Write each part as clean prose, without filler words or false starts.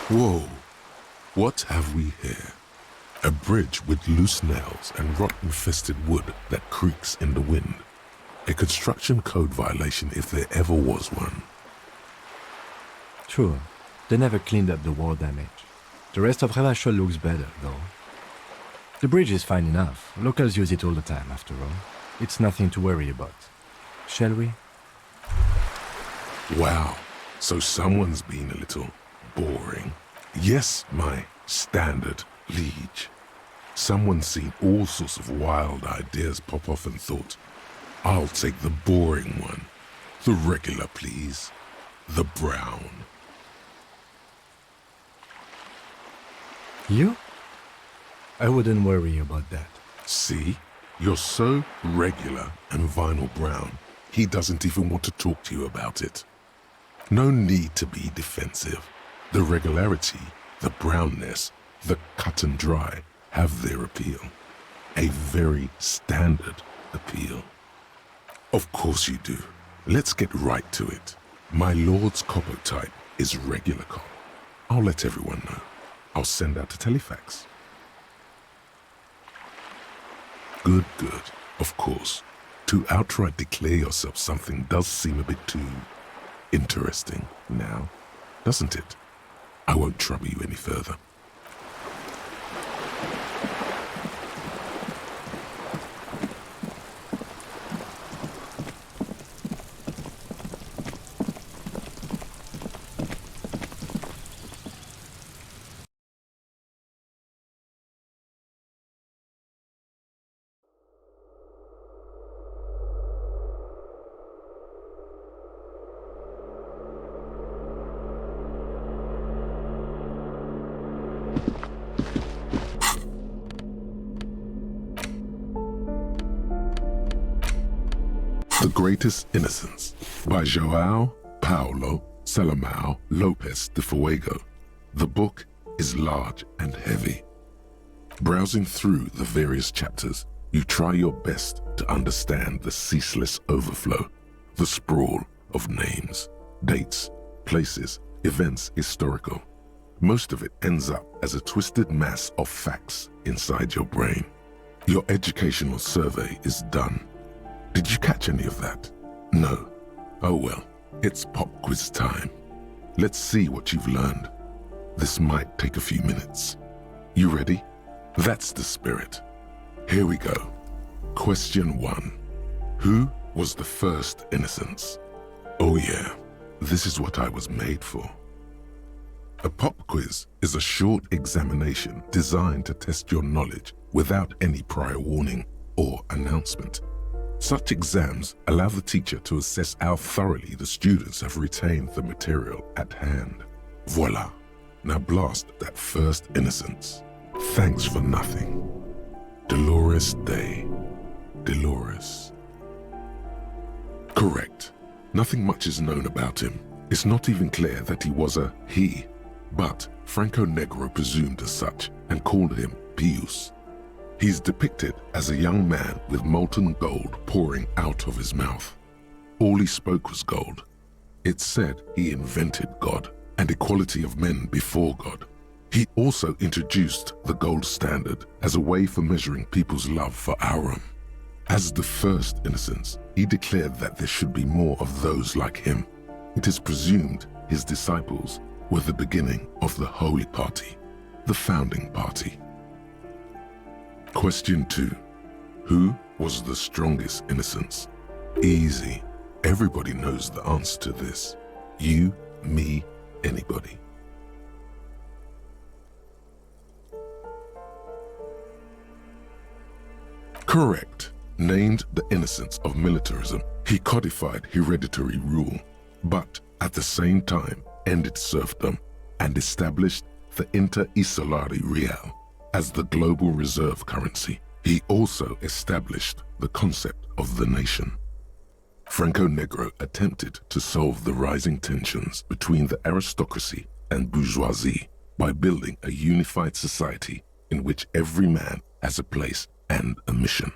Whoa, what have we here? A bridge with loose nails and rot-infested wood that creaks in the wind. A construction code violation if there ever was one. True, they never cleaned up the wall damage. The rest of Revachol looks better, though. The bridge is fine enough. Locals use it all the time, after all. It's nothing to worry about. Shall we? Wow, so someone's been a little boring. Yes, my standard liege. Someone's seen all sorts of wild ideas pop off and thought, I'll take the boring one. The regular, please. The brown. You? I wouldn't worry about that. See? You're so regular and vinyl brown, he doesn't even want to talk to you about it. No need to be defensive. The regularity, the brownness, the cut and dry have their appeal. A very standard appeal. Of course you do. Let's get right to it. My lord's copper type is regular cop. I'll let everyone know. I'll send out a telefax. Good. Of course. To outright declare yourself something does seem a bit too interesting now, doesn't it? I won't trouble you any further. The Greatest Innocence by João Paulo Salomão Lopes de Fuego. The book is large and heavy. Browsing through the various chapters, you try your best to understand the ceaseless overflow, the sprawl of names, dates, places, events historical. Most of it ends up as a twisted mass of facts inside your brain. Your educational survey is done. Did you catch any of that? No. Oh well, it's pop quiz time. Let's see what you've learned. This might take a few minutes. You ready? That's the spirit. Here we go. Question 1. Who was the first innocence? Oh yeah, this is what I was made for. A pop quiz is a short examination designed to test your knowledge without any prior warning or announcement. Such exams allow the teacher to assess how thoroughly the students have retained the material at hand. Voila! Now blast that first innocence. Thanks for nothing. Dolores Day. Dolores. Correct. Nothing much is known about him. It's not even clear that he was a he, but Franco Negro presumed as such and called him Pius. He's depicted as a young man with molten gold pouring out of his mouth. All he spoke was gold. It's said he invented God and equality of men before God. He also introduced the gold standard as a way for measuring people's love for Aurum. As the first innocence, he declared that there should be more of those like him. It is presumed his disciples were the beginning of the Holy Party, the founding party. Question 2. Who was the strongest innocence? Easy. Everybody knows the answer to this. You, me, anybody. Correct. Named the innocence of militarism, he codified hereditary rule, but at the same time ended serfdom and established the inter-isolari real as the global reserve currency. He also established the concept of the nation. Franco Negro attempted to solve the rising tensions between the aristocracy and bourgeoisie by building a unified society in which every man has a place and a mission,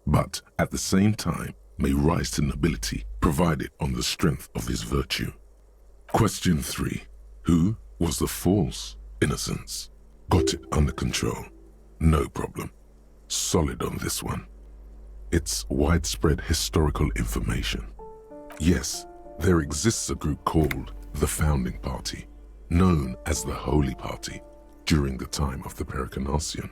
but at the same time may rise to nobility provided on the strength of his virtue. Question 3. Who was the false innocence. Got it under control. No problem. Solid on this one. It's widespread historical information. Yes, there exists a group called the Founding Party, known as the Holy Party, during the time of the Pericarnacian.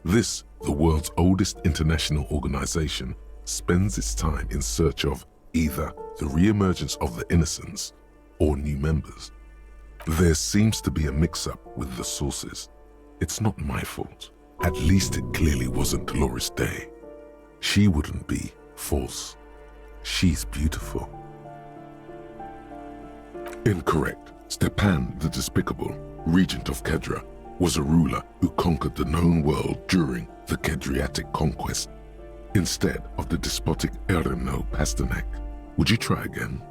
This, the world's oldest international organization, spends its time in search of either the re-emergence of the innocents or new members. There seems to be a mix-up with the sources. It's not my fault. At least it clearly wasn't Dolores Day. She wouldn't be false. She's beautiful. Incorrect. Stepan the Despicable, regent of Kedra, was a ruler who conquered the known world during the Kedriatic conquest, instead of the despotic Erno Pasternak. Would you try again?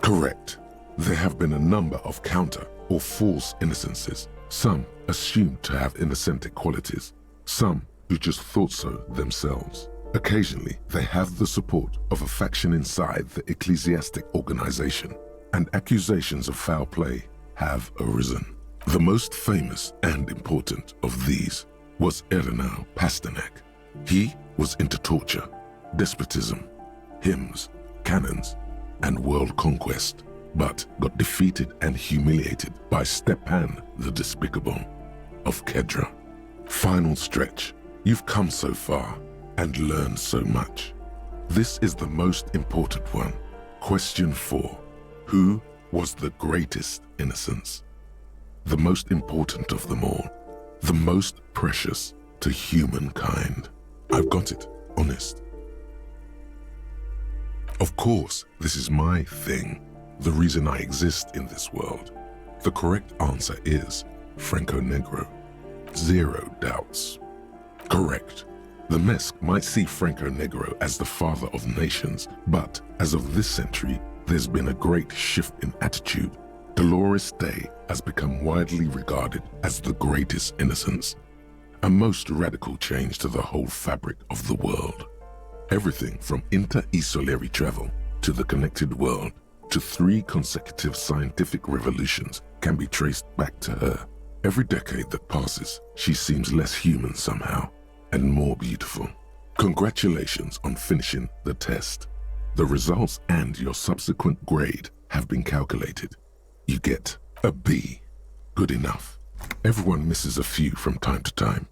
Correct. There have been a number of counter or false innocences, some assumed to have innocentic qualities, some who just thought so themselves. Occasionally, they have the support of a faction inside the ecclesiastic organization, and accusations of foul play have arisen. The most famous and important of these was Erno Pasternak. He was into torture, despotism, hymns, cannons, and world conquest, but got defeated and humiliated by Stepan the Despicable of Kedra. Final stretch. You've come so far and learned so much. This is the most important one. Question 4. Who was the greatest innocence? The most important of them all. The most precious to humankind. I've got it, honest. Of course, this is my thing, the reason I exist in this world. The correct answer is Franco Negro. 0 doubts. Correct. The Mesk might see Franco Negro as the father of nations, but as of this century, there's been a great shift in attitude. Dolores Day has become widely regarded as the greatest innocence, a most radical change to the whole fabric of the world. Everything from inter-esolary travel to the connected world to 3 consecutive scientific revolutions can be traced back to her. Every decade that passes, she seems less human somehow and more beautiful. Congratulations on finishing the test. The results and your subsequent grade have been calculated. You get a B. Good enough. Everyone misses a few from time to time.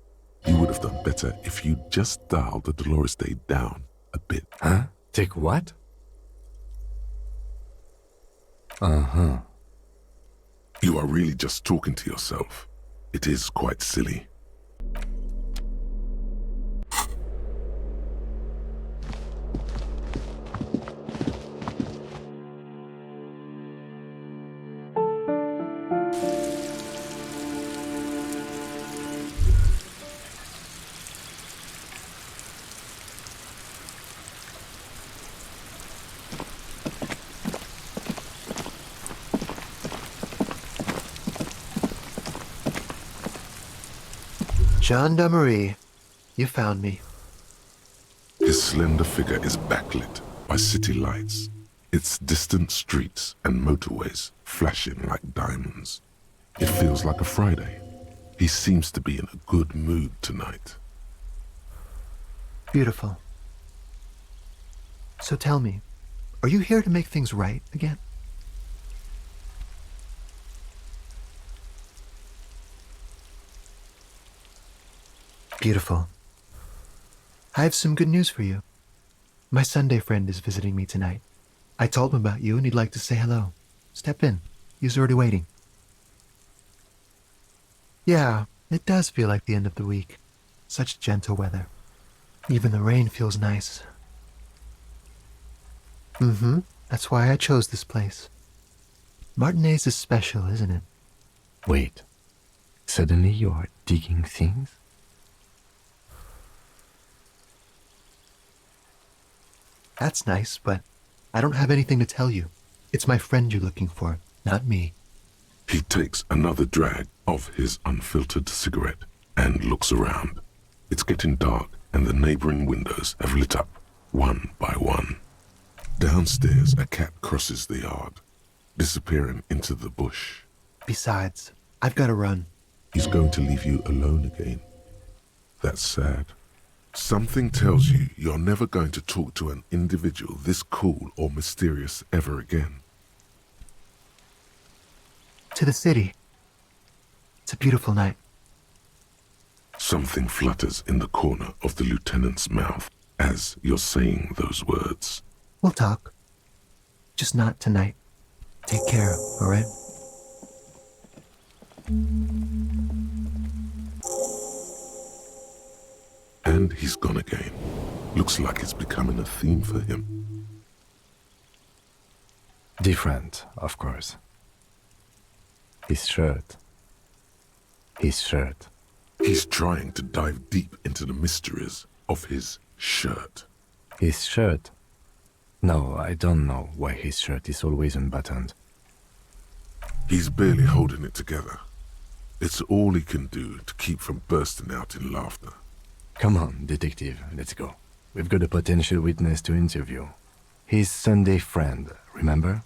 You would have done better if you just dialed the Dolores Day down a bit. Huh? Take what? Uh-huh. You are really just talking to yourself. It is quite silly. Gendarmerie, you found me. His slender figure is backlit by city lights, its distant streets and motorways flashing like diamonds. It feels like a Friday. He seems to be in a good mood tonight. Beautiful. So tell me, are you here to make things right again? Beautiful. I have some good news for you. My Sunday friend is visiting me tonight. I told him about you and he'd like to say hello. Step in. He's already waiting. Yeah, it does feel like the end of the week. Such gentle weather. Even the rain feels nice. That's why I chose this place. Martinez is special, isn't it? Wait. Suddenly you are digging things? That's nice, but I don't have anything to tell you. It's my friend you're looking for, not me. He takes another drag of his unfiltered cigarette and looks around. It's getting dark and the neighboring windows have lit up one by one. Downstairs, a cat crosses the yard, disappearing into the bush. Besides, I've got to run. He's going to leave you alone again. That's sad. Something tells you you're never going to talk to an individual this cool or mysterious ever again. To the city. It's a beautiful night. Something flutters in the corner of the lieutenant's mouth as you're saying those words. We'll talk. Just not tonight. Take care, all right? And he's gone again. Looks like it's becoming a theme for him. Different, of course. His shirt. His shirt. He's trying to dive deep into the mysteries of his shirt. His shirt? No, I don't know why his shirt is always unbuttoned. He's barely holding it together. It's all he can do to keep from bursting out in laughter. Come on, detective, let's go. We've got a potential witness to interview. His Sunday friend, remember?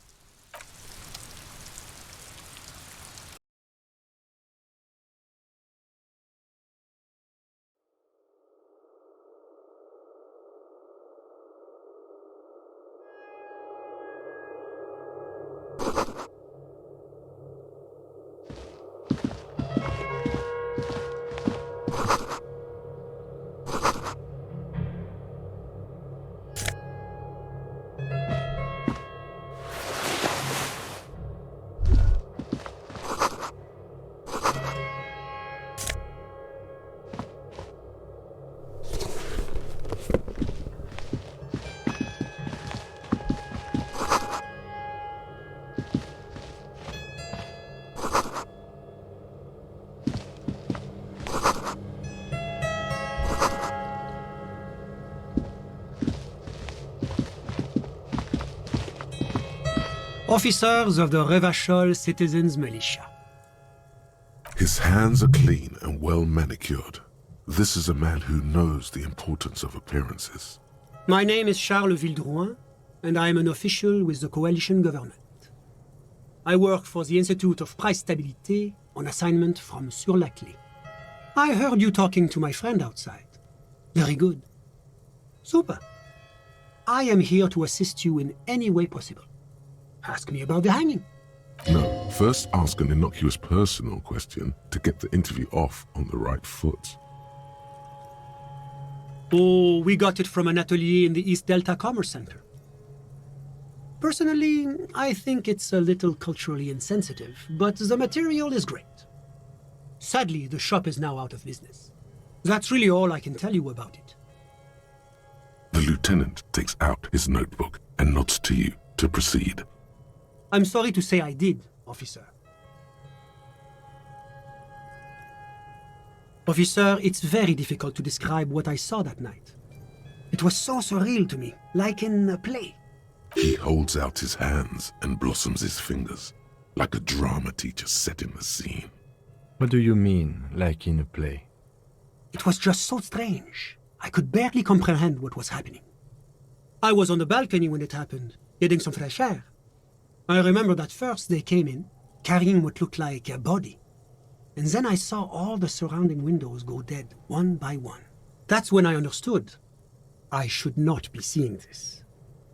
Officers of the Revachol Citizens Militia. His hands are clean and well manicured. This is a man who knows the importance of appearances. My name is Charles Vildrouin, and I am an official with the coalition government. I work for the Institute of Price Stabilité on assignment from Sur-la-Clé. I heard you talking to my friend outside. Very good. Super. I am here to assist you in any way possible. Ask me about the hanging. No, first ask an innocuous personal question to get the interview off on the right foot. Oh, we got it from an atelier in the East Delta Commerce Center. Personally, I think it's a little culturally insensitive, but the material is great. Sadly, the shop is now out of business. That's really all I can tell you about it. The lieutenant takes out his notebook and nods to you to proceed. I'm sorry to say I did, officer. Officer, it's very difficult to describe what I saw that night. It was so surreal to me, like in a play. He holds out his hands and blossoms his fingers, like a drama teacher setting the scene. What do you mean, like in a play? It was just so strange. I could barely comprehend what was happening. I was on the balcony when it happened, getting some fresh air. I remember that first they came in, carrying what looked like a body. And then I saw all the surrounding windows go dead, one by one. That's when I understood. I should not be seeing this.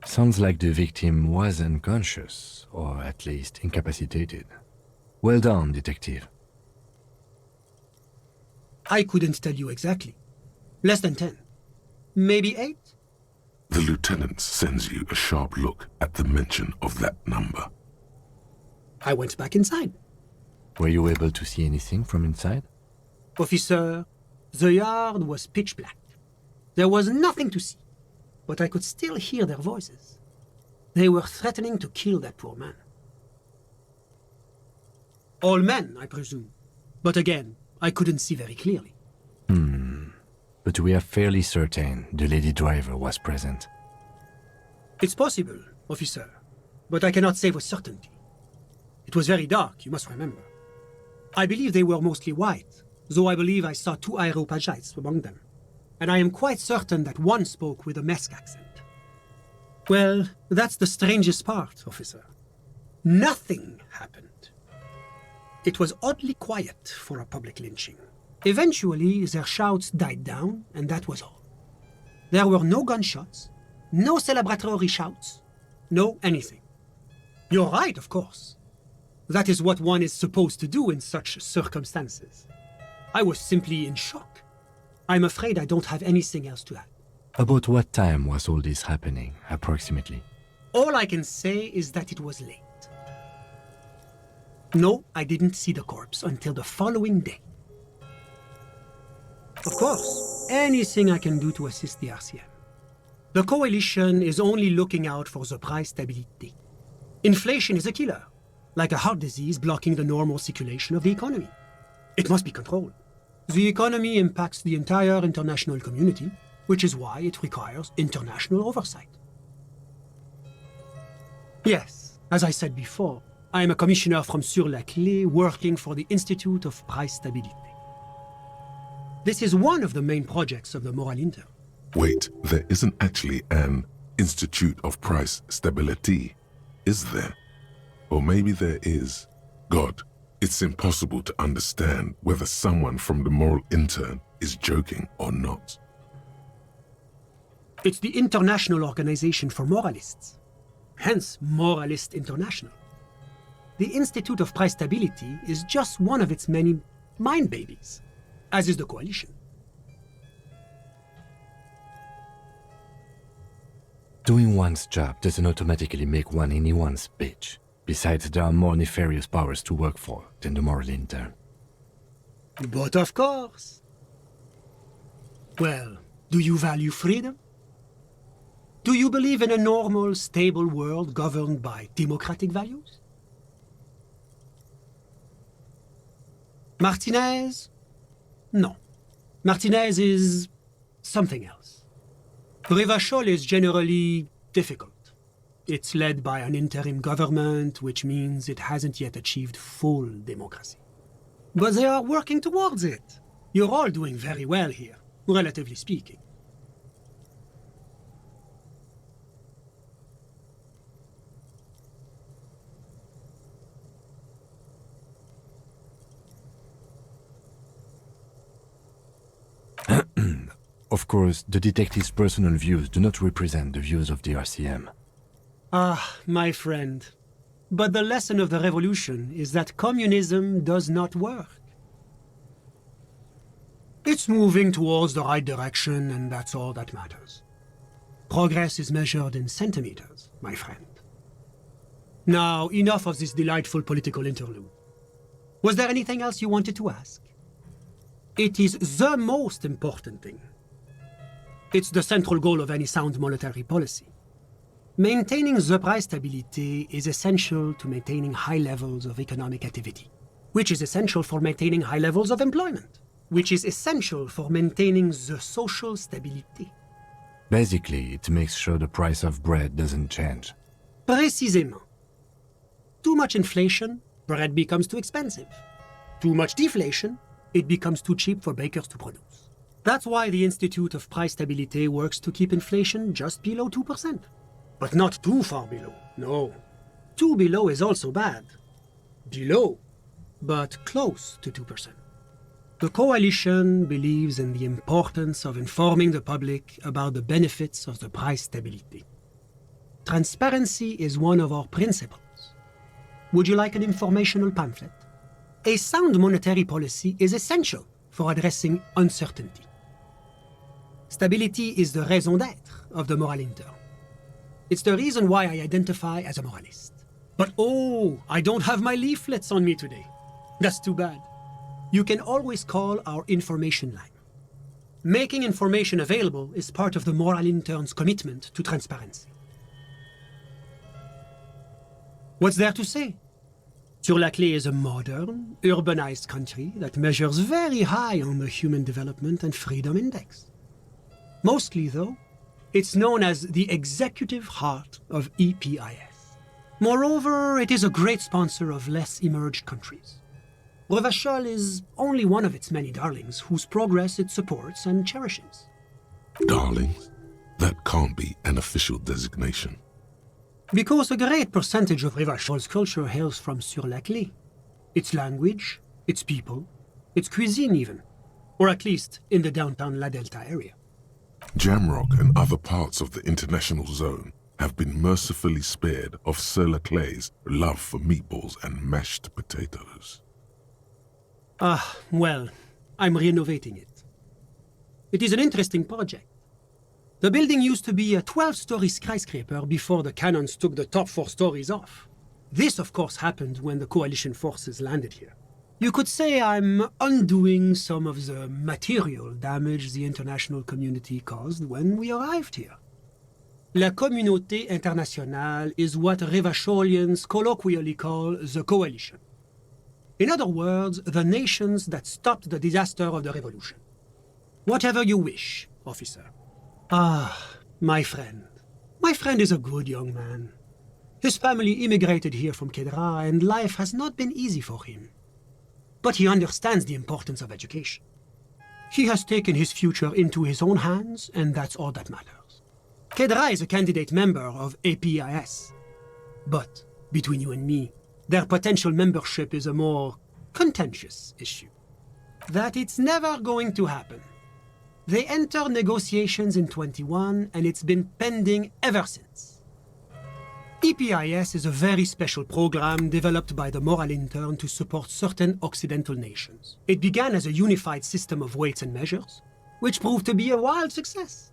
Sounds like the victim was unconscious, or at least incapacitated. Well done, detective. I couldn't tell you exactly. Less than 10. Maybe 8? The lieutenant sends you a sharp look at the mention of that number. I went back inside. Were you able to see anything from inside? Officer, the yard was pitch black. There was nothing to see, but I could still hear their voices. They were threatening to kill that poor man. All men, I presume. But again, I couldn't see very clearly. But we are fairly certain the lady driver was present. It's possible, officer, but I cannot say with certainty. It was very dark, you must remember. I believe they were mostly white, though I believe I saw 2 Areopagites among them. And I am quite certain that one spoke with a Mesk accent. Well, that's the strangest part, officer. Nothing happened. It was oddly quiet for a public lynching. Eventually, their shouts died down, and that was all. There were no gunshots, no celebratory shouts, no anything. You're right, of course. That is what one is supposed to do in such circumstances. I was simply in shock. I'm afraid I don't have anything else to add. About what time was all this happening, approximately? All I can say is that it was late. No, I didn't see the corpse until the following day. Of course, anything I can do to assist the RCM. The coalition is only looking out for the price stability. Inflation is a killer, like a heart disease blocking the normal circulation of the economy. It must be controlled. The economy impacts the entire international community, which is why it requires international oversight. Yes, as I said before, I am a commissioner from Sur-la-Clé working for the Institute of Price Stability. This is one of the main projects of the Moral Inter. Wait, there isn't actually an Institute of Price Stability, is there? Or maybe there is. God, it's impossible to understand whether someone from the Moral Intern is joking or not. It's the International Organization for Moralists, hence Moralist International. The Institute of Price Stability is just one of its many mind babies, as is the coalition. Doing one's job doesn't automatically make one anyone's bitch. Besides, there are more nefarious powers to work for than the Moral Intern. But of course. Well, do you value freedom? Do you believe in a normal, stable world governed by democratic values? Martinez? No. Martinez is something else. Revachol is generally difficult. It's led by an interim government, which means it hasn't yet achieved full democracy. But they are working towards it. You're all doing very well here, relatively speaking. Of course, the detective's personal views do not represent the views of the RCM. Ah, my friend. But the lesson of the revolution is that communism does not work. It's moving towards the right direction, and that's all that matters. Progress is measured in centimeters, my friend. Now, enough of this delightful political interlude. Was there anything else you wanted to ask? It is the most important thing. It's the central goal of any sound monetary policy. Maintaining the price stability is essential to maintaining high levels of economic activity, which is essential for maintaining high levels of employment, which is essential for maintaining the social stability. Basically, it makes sure the price of bread doesn't change. Précisément. Too much inflation, bread becomes too expensive. Too much deflation, it becomes too cheap for bakers to produce. That's why the Institute of Price Stability works to keep inflation just below 2%. But not too far below, no. Too below is also bad. Below, but close to 2%. The coalition believes in the importance of informing the public about the benefits of the price stability. Transparency is one of our principles. Would you like an informational pamphlet? A sound monetary policy is essential for addressing uncertainty. Stability is the raison d'être of the Moral Inter. It's the reason why I identify as a moralist. But oh, I don't have my leaflets on me today. That's too bad. You can always call our information line. Making information available is part of the Moral Intern's commitment to transparency. What's there to say? Sur-la-Clé is a modern, urbanized country that measures very high on the Human Development and Freedom Index. Mostly, though, it's known as the executive heart of EPIS. Moreover, it is a great sponsor of less emerged countries. Revachol is only one of its many darlings whose progress it supports and cherishes. Darlings? That can't be an official designation. Because a great percentage of Revachol's culture hails from Sur-la-Clé. its language, its people, its cuisine even. Or at least in the downtown La Delta area. Jamrock and other parts of the international zone have been mercifully spared of Sir Leclerc's love for meatballs and mashed potatoes. Ah, well, I'm renovating it. It is an interesting project. The building used to be a 12-story skyscraper before the cannons took the top 4 stories off. This, of course, happened when the coalition forces landed here. You could say I'm undoing some of the material damage the international community caused when we arrived here. La communauté internationale is what Revacholians colloquially call the coalition. In other words, the nations that stopped the disaster of the revolution. Whatever you wish, officer. Ah, my friend. My friend is a good young man. His family immigrated here from Kedra, and life has not been easy for him. But he understands the importance of education. He has taken his future into his own hands, and that's all that matters. Kedra is a candidate member of APIS. But, between you and me, their potential membership is a more contentious issue. That it's never going to happen. They entered negotiations in 21, and it's been pending ever since. EPIS is a very special program developed by the Moral Intern to support certain Occidental nations. It began as a unified system of weights and measures, which proved to be a wild success.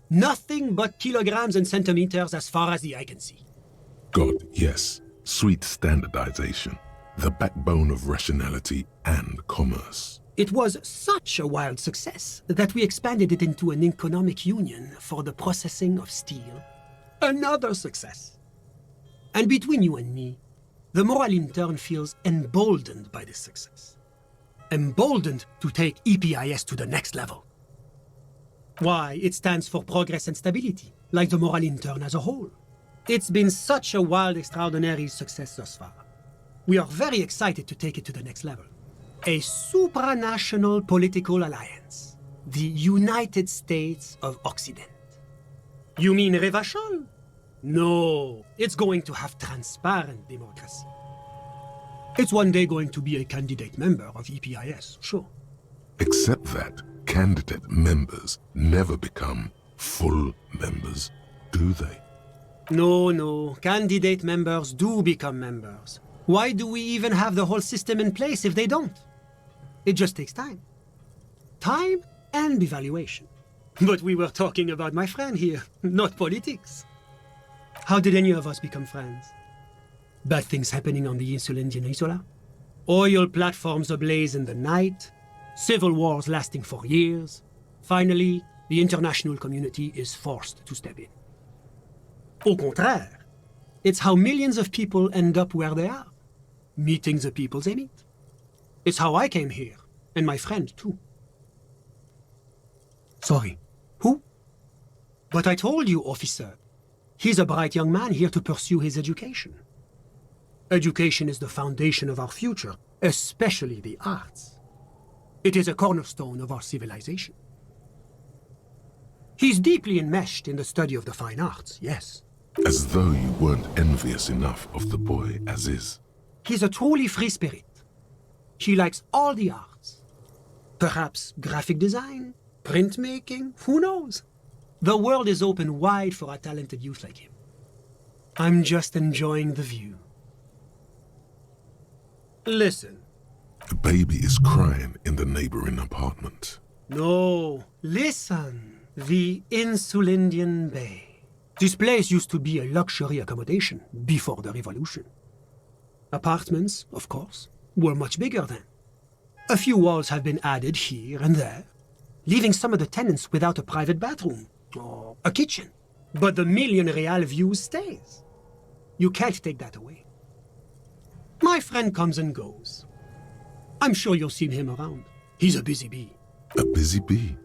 Nothing but kilograms and centimeters as far as the eye can see. God, yes, sweet standardization, the backbone of rationality and commerce. It was such a wild success that we expanded it into an economic union for the processing of steel. Another success. And between you and me, the Moral Intern feels emboldened by this success. Emboldened to take EPIS to the next level. Why, it stands for progress and stability, like the Moral Intern as a whole. It's been such a wild, extraordinary success thus far. We are very excited to take it to the next level. A supranational political alliance. The United States of Occident. You mean Revachol? No, it's going to have transparent democracy. It's one day going to be a candidate member of EPIS, sure. Except that candidate members never become full members, do they? No, candidate members do become members. Why do we even have the whole system in place if they don't? It just takes time. Time and evaluation. But we were talking about my friend here, not politics. How did any of us become friends? Bad things happening on the Insulindian Peninsula? Oil platforms ablaze in the night? Civil wars lasting for years? Finally, the international community is forced to step in. Au contraire, it's how millions of people end up where they are, meeting the people they meet. It's how I came here, and my friend too. Sorry, who? But I told you, officer. He's a bright young man here to pursue his education. Education is the foundation of our future, especially the arts. It is a cornerstone of our civilization. He's deeply enmeshed in the study of the fine arts, yes. As though you weren't envious enough of the boy as is. He's a truly free spirit. He likes all the arts. Perhaps graphic design, printmaking, who knows? The world is open wide for a talented youth like him. I'm just enjoying the view. Listen. The baby is crying in the neighboring apartment. No, listen. The Insulindian Bay. This place used to be a luxury accommodation before the revolution. Apartments, of course, were much bigger then. A few walls have been added here and there, leaving some of the tenants without a private bathroom or a kitchen. But the million real view stays. You can't take that away. My friend comes and goes. I'm sure you'll see him around. He's a busy bee. A busy bee?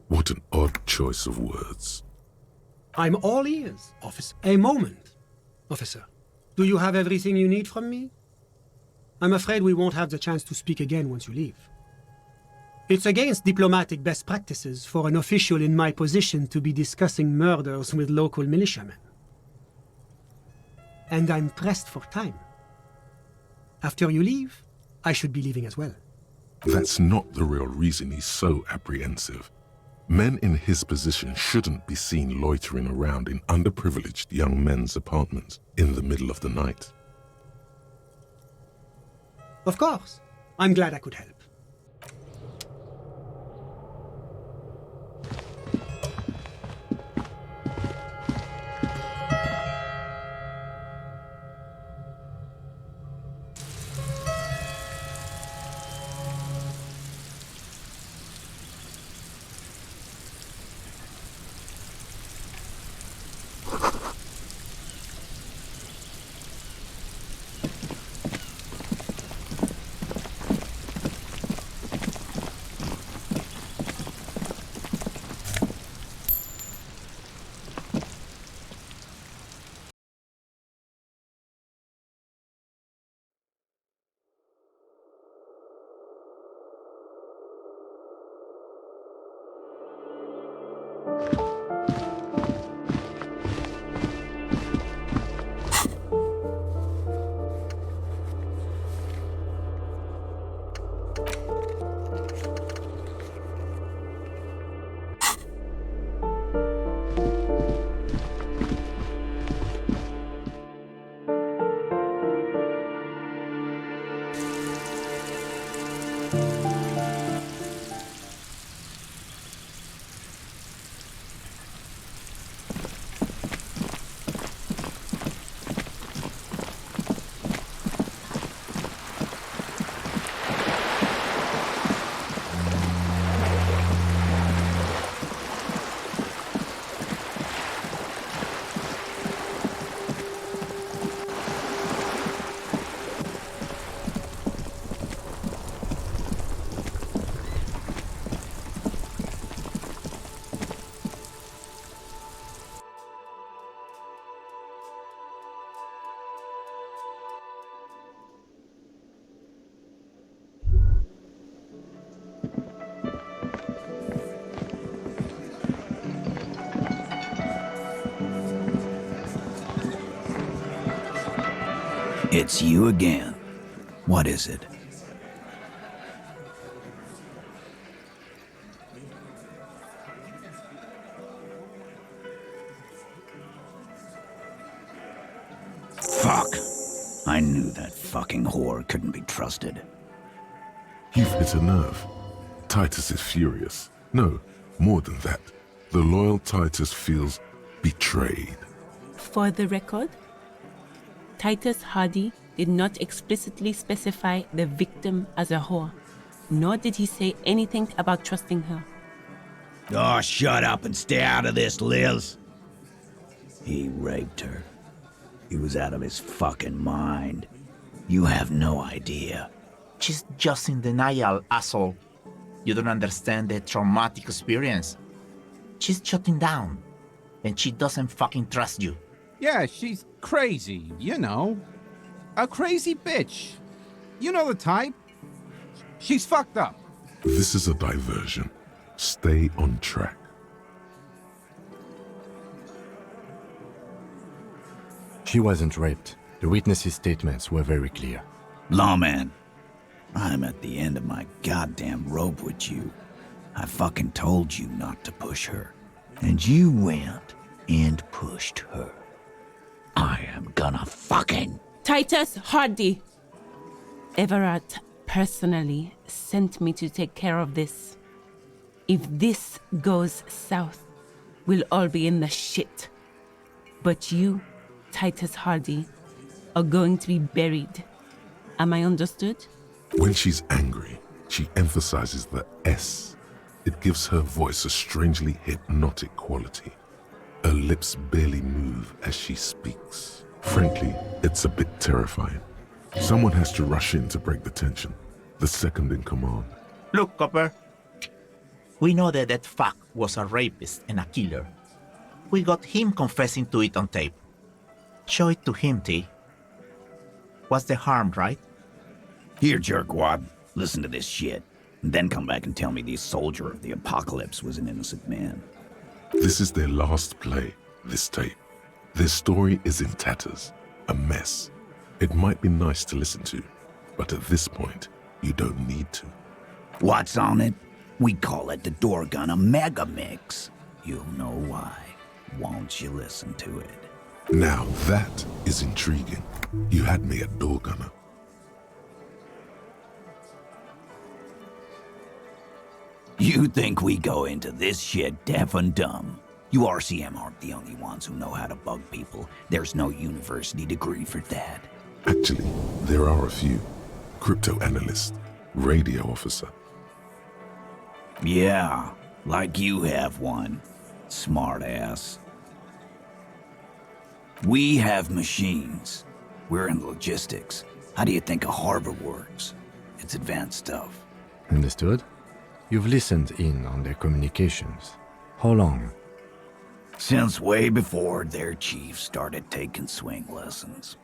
What an odd choice of words. I'm all ears, officer. A moment, officer. Do you have everything you need from me? I'm afraid we won't have the chance to speak again once you leave. It's against diplomatic best practices for an official in my position to be discussing murders with local militiamen. And I'm pressed for time. After you leave, I should be leaving as well. That's not the real reason he's so apprehensive. Men in his position shouldn't be seen loitering around in underprivileged young men's apartments in the middle of the night. Of course. I'm glad I could help. It's you again. What is it? Fuck. I knew that fucking whore couldn't be trusted. You've hit a nerve. Titus is furious. No, more than that. The loyal Titus feels betrayed. For the record, Titus Hardy did not explicitly specify the victim as a whore, nor did he say anything about trusting her. Oh, shut up and stay out of this, Liz. He raped her. He was out of his fucking mind. You have no idea. She's just in denial, asshole. You don't understand the traumatic experience. She's shutting down, and she doesn't fucking trust you. Yeah, she's crazy, you know. A crazy bitch. You know the type. She's fucked up. This is a diversion. Stay on track. She wasn't raped. The witnesses' statements were very clear. Lawman, I'm at the end of my goddamn rope with you. I fucking told you not to push her. And you went and pushed her. I am gonna fucking... Titus Hardy! Everett personally sent me to take care of this. If this goes south, we'll all be in the shit. But you, Titus Hardy, are going to be buried. Am I understood? When she's angry, she emphasizes the S. It gives her voice a strangely hypnotic quality. Her lips barely move as she speaks. Frankly, it's a bit terrifying. Someone has to rush in to break the tension. The second in command. Look, Copper. We know that that fuck was a rapist and a killer. We got him confessing to it on tape. Show it to him, T. What's the harm, right? Here, jerkwad, listen to this shit. And then come back and tell me the soldier of the apocalypse was an innocent man. This is their last play, this tape. Their story is in tatters, a mess. It might be nice to listen to, But at this point, you don't need to. What's on it? We call it the door gun a mega mix. You'll know why. Won't you listen to it? Now that is intriguing. You had me at door gunner. You think we go into this shit deaf and dumb? You RCM aren't the only ones who know how to bug people. There's no university degree for that. Actually, there are a few. Crypto analyst, radio officer. Yeah, like you have one. Smart ass. We have machines. We're in logistics. How do you think a harbor works? It's advanced stuff. Understood? You've listened in on their communications. How long? Since way before their chief started taking swing lessons.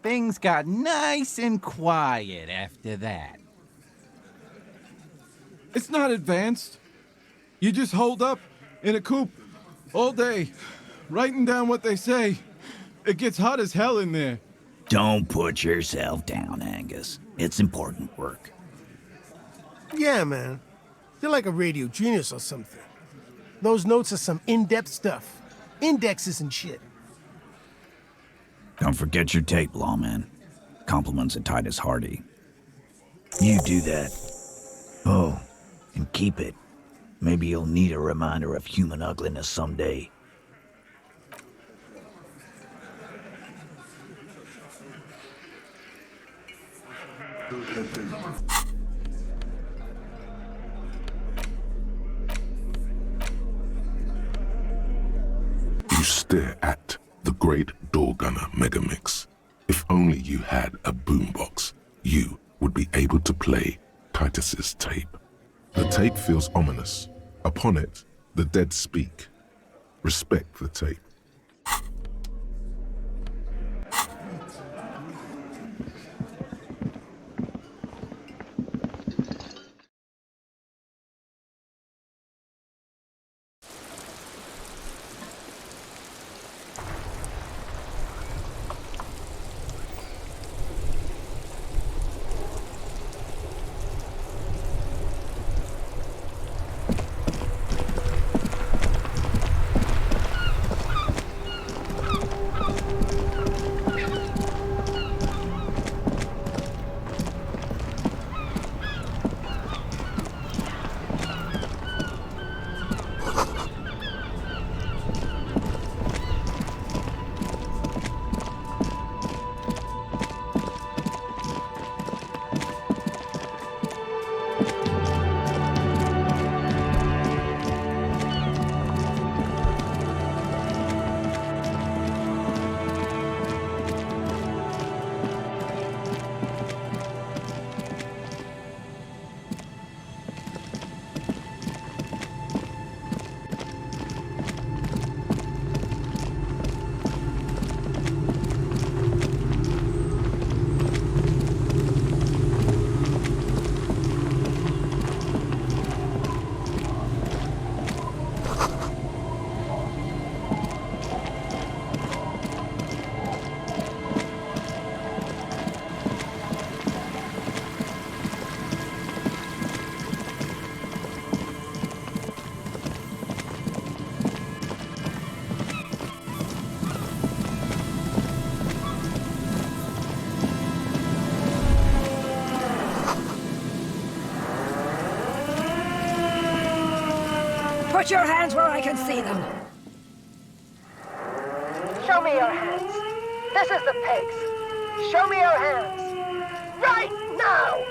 Things got nice and quiet after that. It's not advanced. You just hold up in a coop all day, writing down what they say. It gets hot as hell in there. Don't put yourself down, Angus. It's important work. Yeah, man. You're like a radio genius or something. Those notes are some in-depth stuff. Indexes and shit. Don't forget your tape, lawman. Compliments of Titus Hardy. You do that. Oh, and keep it. Maybe you'll need a reminder of human ugliness someday. You stare at the great door gunner megamix. If only you had a boombox, you would be able to play Titus's tape. The tape feels ominous. Upon it, the dead speak. Respect the tape. Put your hands where I can see them. Show me your hands. This is the pigs. Show me your hands. Right now!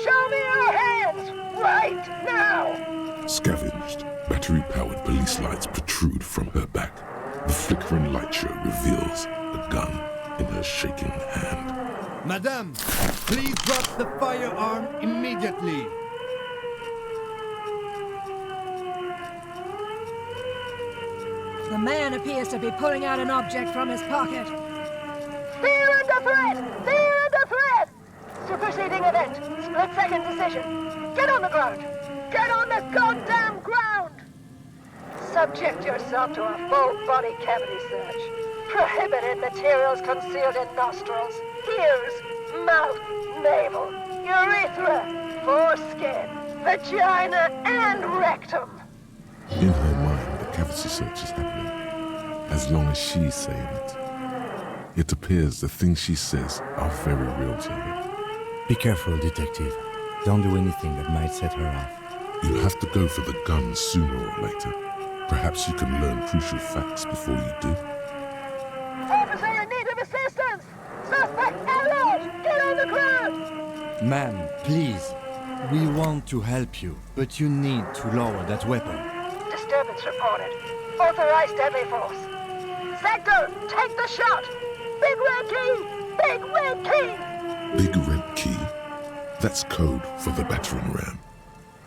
Show me your hands! Right now! Scavenged, battery-powered police lights protrude from her back. The flickering light show reveals a gun in her shaking hand. Madame, please drop the firearm immediately. The man appears to be pulling out an object from his pocket. Fear under threat! Fear under threat! Superseding event. Split-second decision. Get on the ground! Get on the goddamn ground! Subject yourself to a full body cavity search. Prohibited materials concealed in nostrils, ears, mouth, navel, urethra, foreskin, vagina, and rectum. In her mind, a cavity search is happening, as long as she's saying it. It appears the things she says are very real to her. Be careful, detective. Don't do anything that might set her off. You have to go for the gun sooner or later. Perhaps you can learn crucial facts before you do. Officer in need of assistance! Suspect alert! Get on the ground! Ma'am, please. We want to help you, but you need to lower that weapon. Disturbance reported. Authorized deadly force. Sector, take the shot! Big red key! Big red key! Big red key? That's code for the battering ram.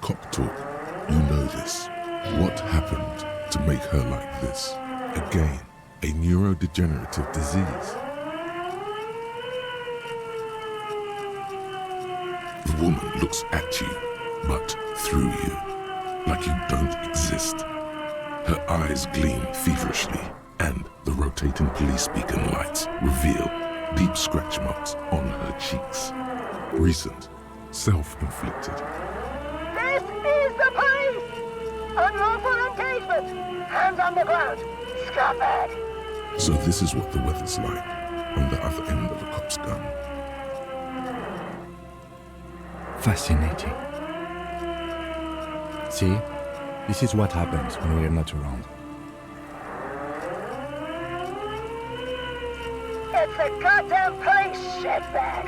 Cop talk, you know this. What happened to make her like this? Again, a neurodegenerative disease. The woman looks at you, but through you, like you don't exist. Her eyes gleam feverishly, and the rotating police beacon lights reveal deep scratch marks on her cheeks. Recent, self-inflicted. This is the police! Unlawful engagement! Hands on the ground! Scumbag! So this is what the weather's like on the other end of a cop's gun. Fascinating. See? This is what happens when we are not around. It's a goddamn police shitbag!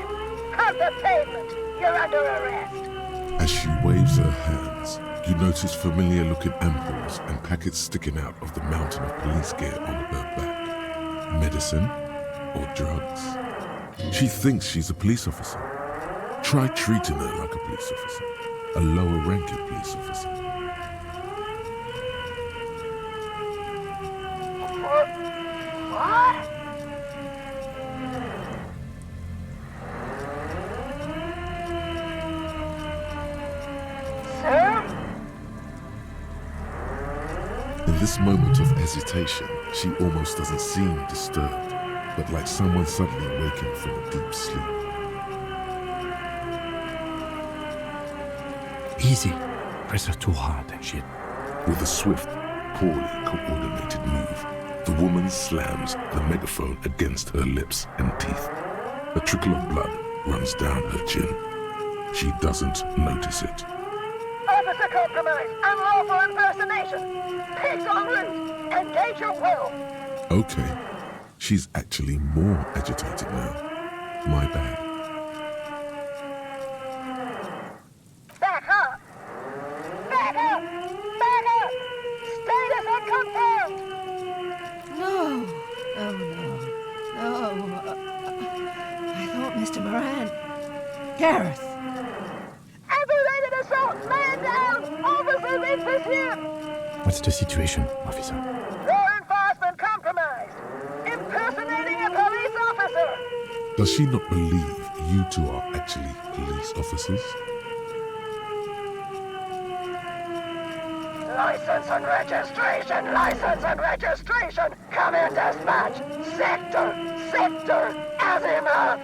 Cut the pavement! You're under arrest! As she waves her hands, you notice familiar-looking ampoules and packets sticking out of the mountain of police gear on her back. Medicine or drugs? She thinks she's a police officer. Try treating her like a police officer, a lower-ranking police officer. What? Sir? In this moment of hesitation, she almost doesn't seem disturbed, but like someone suddenly waking from a deep sleep. Easy. Press her too hard and shit. With a swift, poorly coordinated move, the woman slams the megaphone against her lips and teeth. A trickle of blood runs down her chin. She doesn't notice it. Officer compromise! Unlawful impersonation! Pigs en route! Engage your will! Okay, she's actually more agitated now. My bad. Back up! Back up! Back up! Status unconfirmed! No. Oh, no. No. I thought Mr. Moran. Gareth. Aggravated assault! Man down! Officers in pursuit! What's the situation, officer? Law enforcement compromised! Impersonating a police officer! Does she not believe you two are actually police officers? License and registration! License and registration! Come in, dispatch! Sector! Azimuth!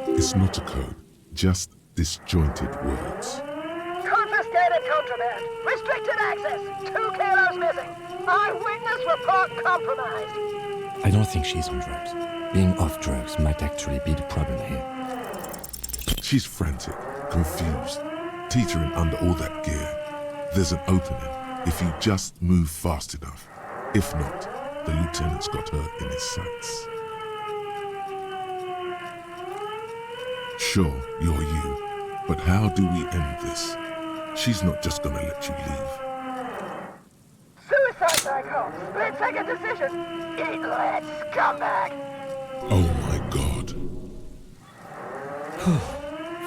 It's not a code, just disjointed words. Confiscated contraband! Restricted access! 2 kilos missing! Eyewitness report compromised! I don't think she's on drugs. Being off drugs might actually be the problem here. She's frantic, confused, teetering under all that gear. There's an opening if you just move fast enough. If not, the lieutenant's got her in his sights. Sure, you're you, but how do we end this? She's not just gonna let you leave. Suicide psycho! Split-second decision! Eat lead, scumbag! Oh my god.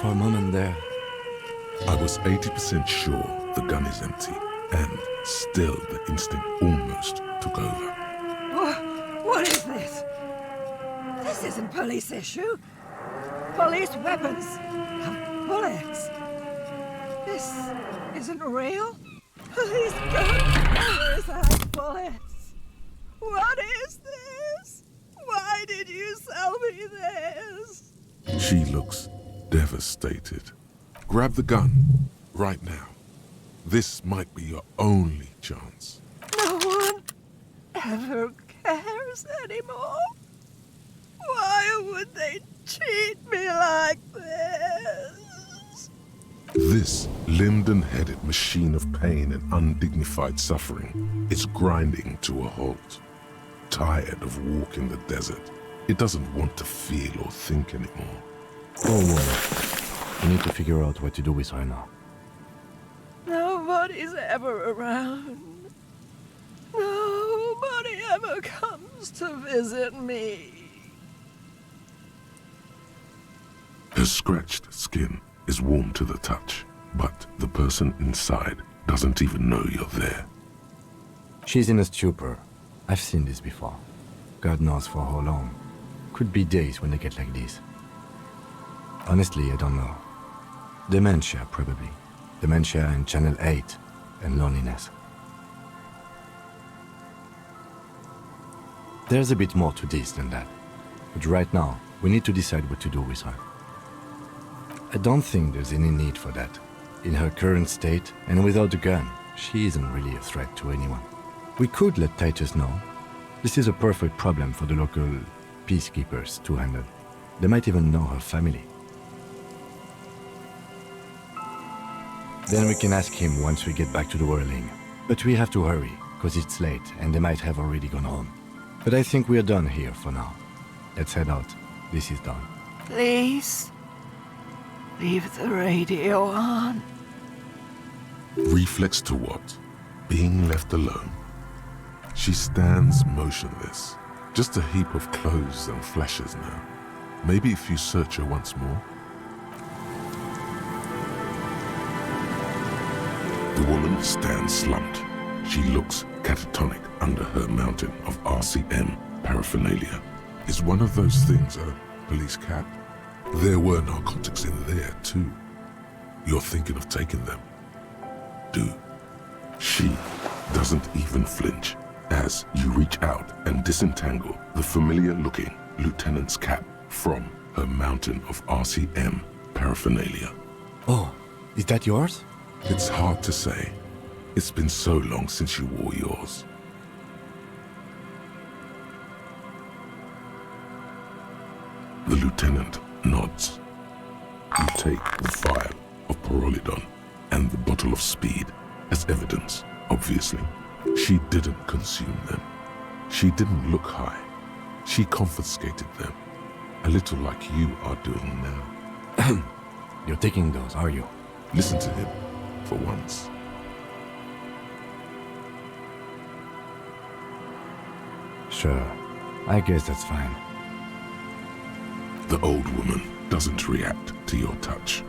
For a moment there, I was 80% sure the gun is empty, and still the instinct almost took over. What is this? This isn't police issue. Police weapons have bullets. This isn't real. Police gun always have bullets. What is this? Why did you sell me this? She looks devastated. Grab the gun right now. This might be your only chance. No one ever cares anymore. Why would they treat me like this? This linden-headed machine of pain and undignified suffering is grinding to a halt. Tired of walking the desert, it doesn't want to feel or think anymore. Oh, well, we need to figure out what to do with her now. Nobody's ever around. Nobody ever comes to visit me. Her scratched skin is warm to the touch, but the person inside doesn't even know you're there. She's in a stupor. I've seen this before. God knows for how long. Could be days when they get like this. Honestly, I don't know. Dementia, probably. Dementia and Channel 8, and loneliness. There's a bit more to this than that. But right now, we need to decide what to do with her. I don't think there's any need for that. In her current state, and without the gun, she isn't really a threat to anyone. We could let Titus know. This is a perfect problem for the local peacekeepers to handle. They might even know her family. Then we can ask him once we get back to the whirling. But we have to hurry, because it's late and they might have already gone home. But I think we're done here for now. Let's head out. This is done. Please, leave the radio on. Reflex to what? Being left alone. She stands motionless, just a heap of clothes and flashes now. Maybe if you search her once more. The woman stands slumped. She looks catatonic under her mountain of RCM paraphernalia. Is one of those things a police cap? There were narcotics in there too. You're thinking of taking them. Do. She doesn't even flinch as you reach out and disentangle the familiar-looking lieutenant's cap from her mountain of RCM paraphernalia. Oh, is that yours? It's hard to say. It's been so long since you wore yours. The lieutenant nods. You take the vial of Pyrrolidon and the bottle of speed as evidence, obviously. She didn't consume them. She didn't look high. She confiscated them, a little like you are doing now. You're taking those, are you? Listen to him, for once. Sure, I guess that's fine. The old woman doesn't react to your touch.